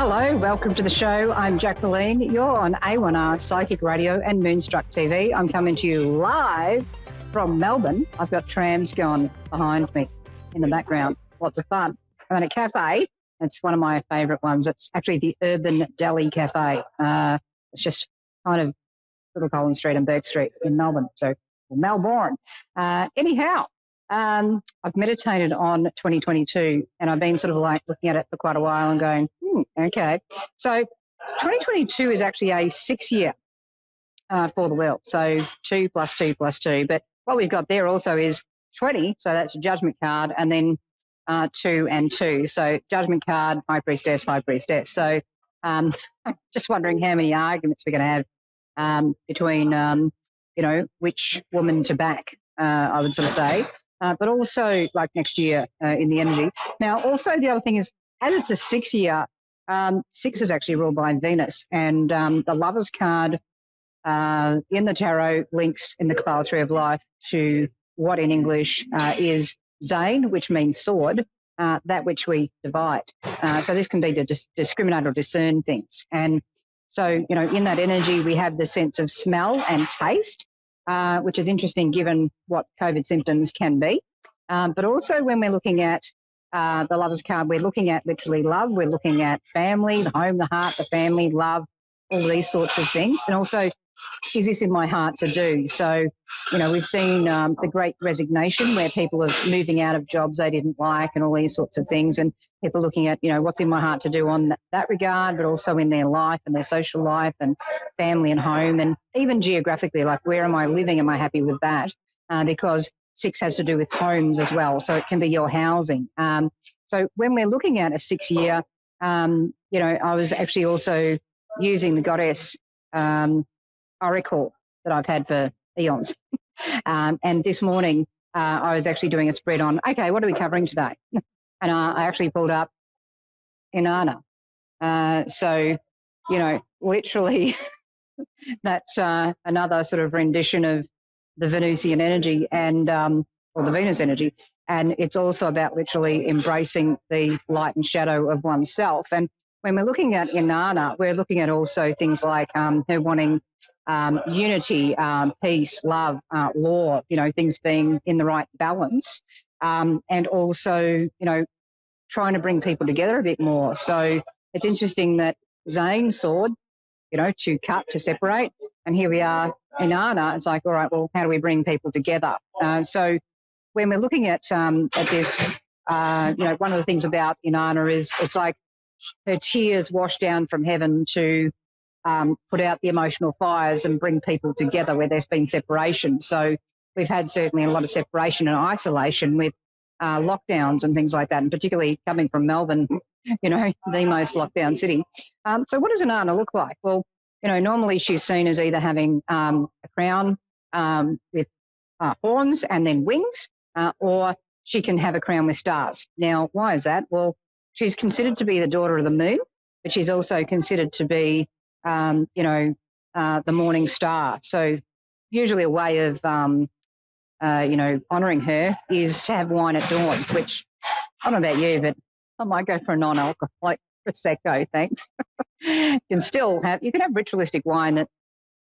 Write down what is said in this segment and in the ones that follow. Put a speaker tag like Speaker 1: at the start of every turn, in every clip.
Speaker 1: Hello, welcome to the show. I'm Jacquelene. You're on A1R Psychic Radio and Moonstruck TV. I'm coming to you live from Melbourne. I've got trams going behind me in the background. Lots of fun. I'm at a cafe. It's one of my favourite ones. It's actually the Urban Deli Cafe. It's just kind of Little Collins Street and Burke Street in Melbourne, so Melbourne. Anyhow, I've meditated on 2022 and I've been sort of like looking at it for quite a while and going, okay. So 2022 is actually a 6-year for the world. So 2 plus 2 plus 2. But what we've got there also is 20. So that's a judgment card, and then 2 and 2. So judgment card, high priestess, high priestess. So I'm just wondering how many arguments we're going to have between, which woman to back, I would sort of say. But also like next year in the energy. Now, also the other thing is, as it's a 6-year, 6 is actually ruled by Venus, and the Lover's card in the tarot links in the Kabbalah Tree of Life to what in English is Zain, which means sword, that which we divide. So this can be to discriminate or discern things. And so, in that energy, we have the sense of smell and taste, which is interesting given what COVID symptoms can be. But also when we're looking at the Lover's card, we're looking at literally love. We're looking at family, the home, the heart, the family, love, all these sorts of things. And also, is this in my heart to do? So, we've seen the great resignation where people are moving out of jobs they didn't like and all these sorts of things, and people looking at, what's in my heart to do on that regard, but also in their life and their social life and family and home, and even geographically, like where am I living? Am I happy with that? Because 6 has to do with homes as well, so it can be your housing. So when we're looking at a 6-year, I was actually also using the goddess oracle that I've had for eons. And this morning I was actually doing a spread on, okay, what are we covering today? And I actually pulled up Inanna. So, literally that's another sort of rendition of the Venusian energy and or the Venus energy. And it's also about literally embracing the light and shadow of oneself. And when we're looking at Inanna, we're looking at also things like her wanting unity, peace, love, law, things being in the right balance, and also, trying to bring people together a bit more. So it's interesting that Zayn, sword, to cut, to separate, and here we are in Inanna. It's like, all right, well, how do we bring people together? So when we're looking at this, one of the things about Inanna is it's like her tears wash down from heaven to put out the emotional fires and bring people together where there's been separation. So we've had certainly a lot of separation and isolation with lockdowns and things like that, and particularly coming from Melbourne, the most lockdown city. So what does Inanna look like? Well, normally she's seen as either having a crown with horns and then wings, or she can have a crown with stars. Now, why is that? Well, she's considered to be the daughter of the moon, but she's also considered to be the morning star. So usually a way of, honouring her is to have wine at dawn, which I don't know about you, but I might go for a non-alcoholic Prosecco, thanks. You can have ritualistic wine that,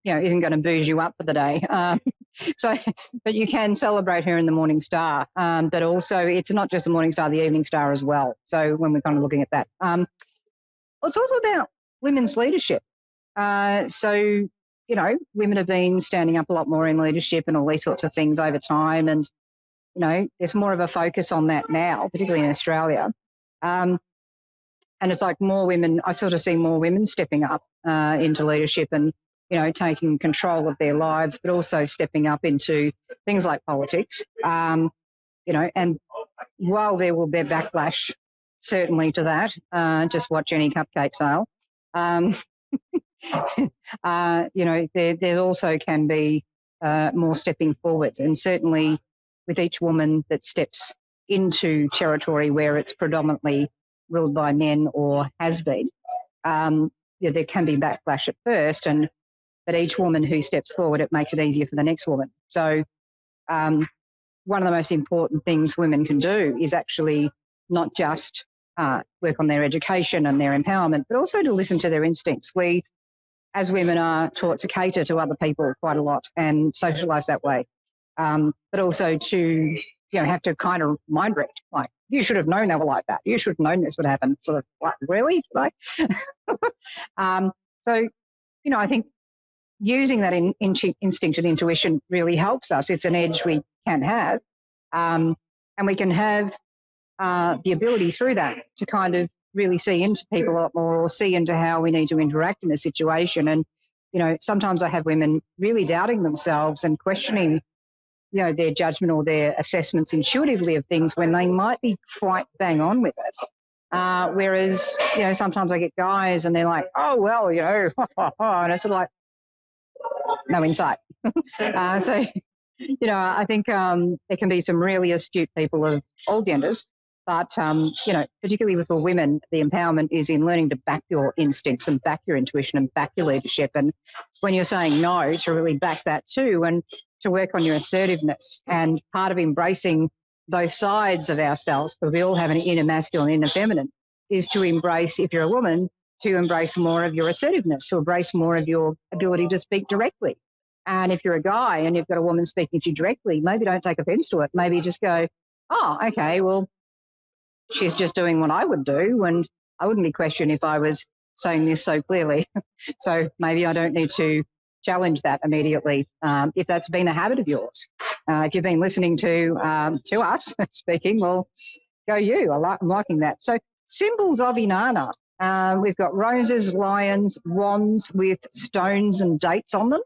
Speaker 1: isn't going to booze you up for the day. But you can celebrate her in the morning star. But also it's not just the morning star, the evening star as well. So when we're kind of looking at that, it's also about women's leadership. So, women have been standing up a lot more in leadership and all these sorts of things over time. And, there's more of a focus on that now, particularly in Australia. And it's like more women, I sort of see more women stepping up into leadership and, taking control of their lives, but also stepping up into things like politics. And while there will be backlash certainly to that, just watch any cupcake sale. There also can be more stepping forward, and certainly with each woman that steps into territory where it's predominantly ruled by men or has been, there can be backlash at first, but each woman who steps forward, it makes it easier for the next woman. So one of the most important things women can do is actually not just work on their education and their empowerment, but also to listen to their instincts. We, as women, are taught to cater to other people quite a lot and socialise that way, but also to have to kind of mind read, like, you should have known they were like that. You should have known this would happen. Sort of, like, really? Right? So, I think using that instinct and intuition really helps us. It's an edge we can have, and we can have the ability through that to kind of really see into people a lot more, or see into how we need to interact in a situation. And, sometimes I have women really doubting themselves and questioning, their judgment or their assessments intuitively of things when they might be quite bang on with it. Whereas, sometimes I get guys and they're like, oh, well, and it's sort of like, no insight. So, I think there can be some really astute people of all genders, but, particularly with the women, the empowerment is in learning to back your instincts and back your intuition and back your leadership. And when you're saying no, to really back that too, and to work on your assertiveness. And part of embracing both sides of ourselves, because we all have an inner masculine, inner feminine, is to embrace, if you're a woman, to embrace more of your assertiveness, to embrace more of your ability to speak directly. And if you're a guy and you've got a woman speaking to you directly, maybe don't take offence to it. Maybe just go, oh, okay, well, she's just doing what I would do, and I wouldn't be questioned if I was saying this so clearly. So maybe I don't need to challenge that immediately if that's been a habit of yours. If you've been listening to us speaking, well, go you. I'm liking that. So symbols of Inanna. We've got roses, lions, wands with stones and dates on them.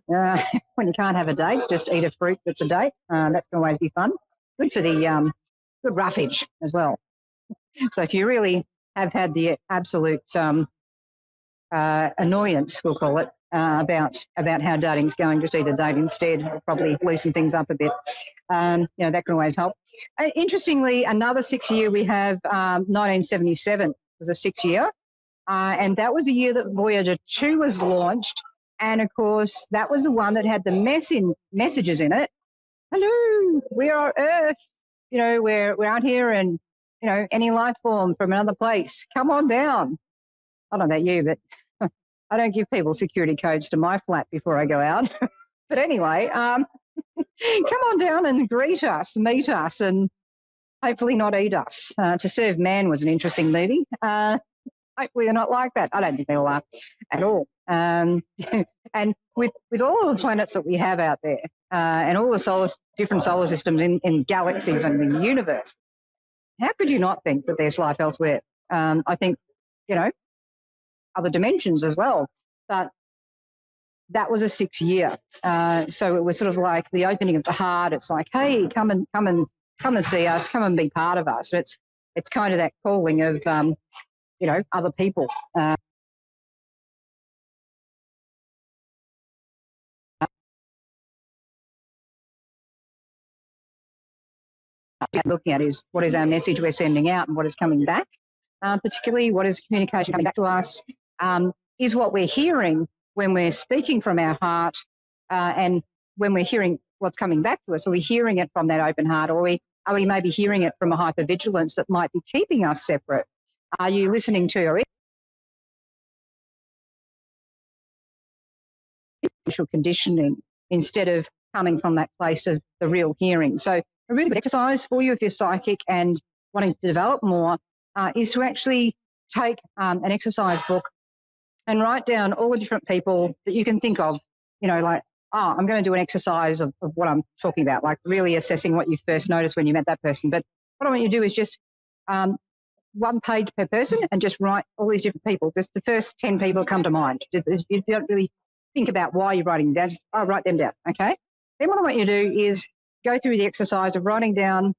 Speaker 1: When you can't have a date, just eat a fruit that's a date. That can always be fun. Good for the good roughage as well. So if you really have had the absolute annoyance, we'll call it, about how dating's going, just eat a date instead. It'll probably loosen things up a bit. That can always help. Interestingly, another 6 year we have 1977 was a 6 year, and that was a year that Voyager 2 was launched. And of course, that was the one that had the messages in it. Hello, we are Earth. We're out here, and any life form from another place, come on down. I don't know about you, but I don't give people security codes to my flat before I go out. But anyway, come on down and greet us, meet us, and hopefully not eat us. To Serve Man was an interesting movie. Hopefully they're not like that. I don't think they all are at all. And with all of the planets that we have out there, and all the different solar systems in galaxies and in the universe, how could you not think that there's life elsewhere? I think, other dimensions as well. But that was a 6 year. So it was sort of like the opening of the heart. It's like, hey, come and see us, come and be part of us. It's kind of that calling of other people. Looking at is what is our message we're sending out and what is coming back, particularly what is communication coming back to us, is what we're hearing when we're speaking from our heart, and when we're hearing what's coming back to us. Are we hearing it from that open heart, or are we maybe hearing it from a hypervigilance that might be keeping us separate? Are you listening to your initial conditioning instead of coming from that place of the real hearing? So a really good exercise for you if you're psychic and wanting to develop more is to actually take an exercise book and write down all the different people that you can think of, like, I'm going to do an exercise of what I'm talking about, like really assessing what you first noticed when you met that person. But what I want you to do is just 1 page per person and just write all these different people. Just the first 10 people come to mind. You don't really think about why you're writing them down. Just write them down, okay? Then what I want you to do is go through the exercise of writing down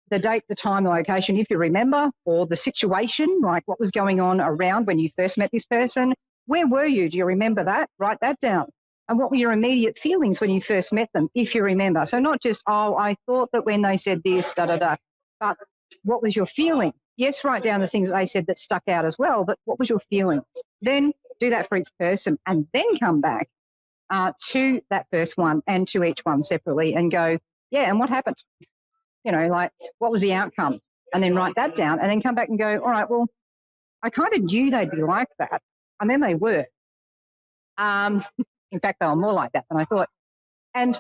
Speaker 1: the date, the time, the location, if you remember, or the situation, like what was going on around when you first met this person. Where were you? Do you remember that? Write that down. And what were your immediate feelings when you first met them, if you remember? So not just, I thought that when they said this, but what was your feeling? Yes, write down the things they said that stuck out as well, but what was your feeling? Then do that for each person and then come back to that first one and to each one separately and go, yeah, and what happened? Like, what was the outcome? and then write that down and then come back and go, all right, well, I kind of knew they'd be like that. And then they were. In fact, they were more like that than I thought. And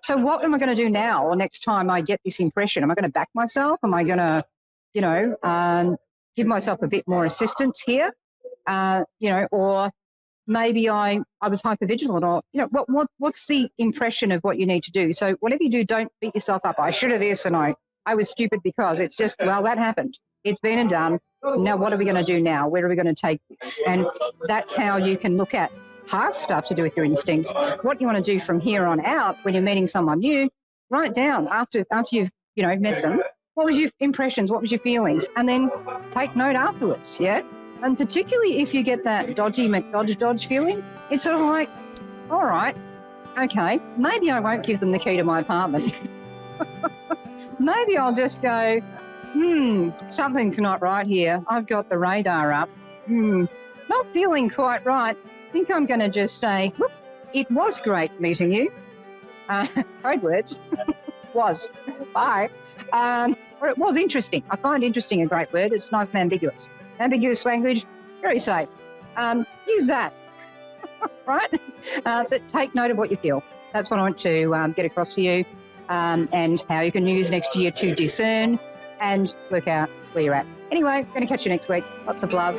Speaker 1: so what am I going to do now or next time I get this impression? Am I going to back myself? Am I going to, give myself a bit more assistance here? Or maybe I was hypervigilant, or, what's the impression of what you need to do? So whatever you do, don't beat yourself up. I should have this and I was stupid because it's just, well, that happened. It's been and done. Now, what are we going to do now? Where are we going to take this? And that's how you can look at past stuff to do with your instincts. What you want to do from here on out when you're meeting someone new, write down after you've, met them, what was your impressions, what was your feelings, and then take note afterwards, yeah? And particularly if you get that dodgy McDodge feeling, it's sort of like, all right, okay, maybe I won't give them the key to my apartment. Maybe I'll just go, something's not right here. I've got the radar up. Not feeling quite right. I think I'm going to just say, look, it was great meeting you. Code words. Was. Bye. Or it was interesting. I find interesting a great word. It's nice and ambiguous. Ambiguous language, very safe. Use that, right? But take note of what you feel. That's what I want to get across to you, and how you can use next year to discern and work out where you're at. Anyway, going to catch you next week. Lots of love.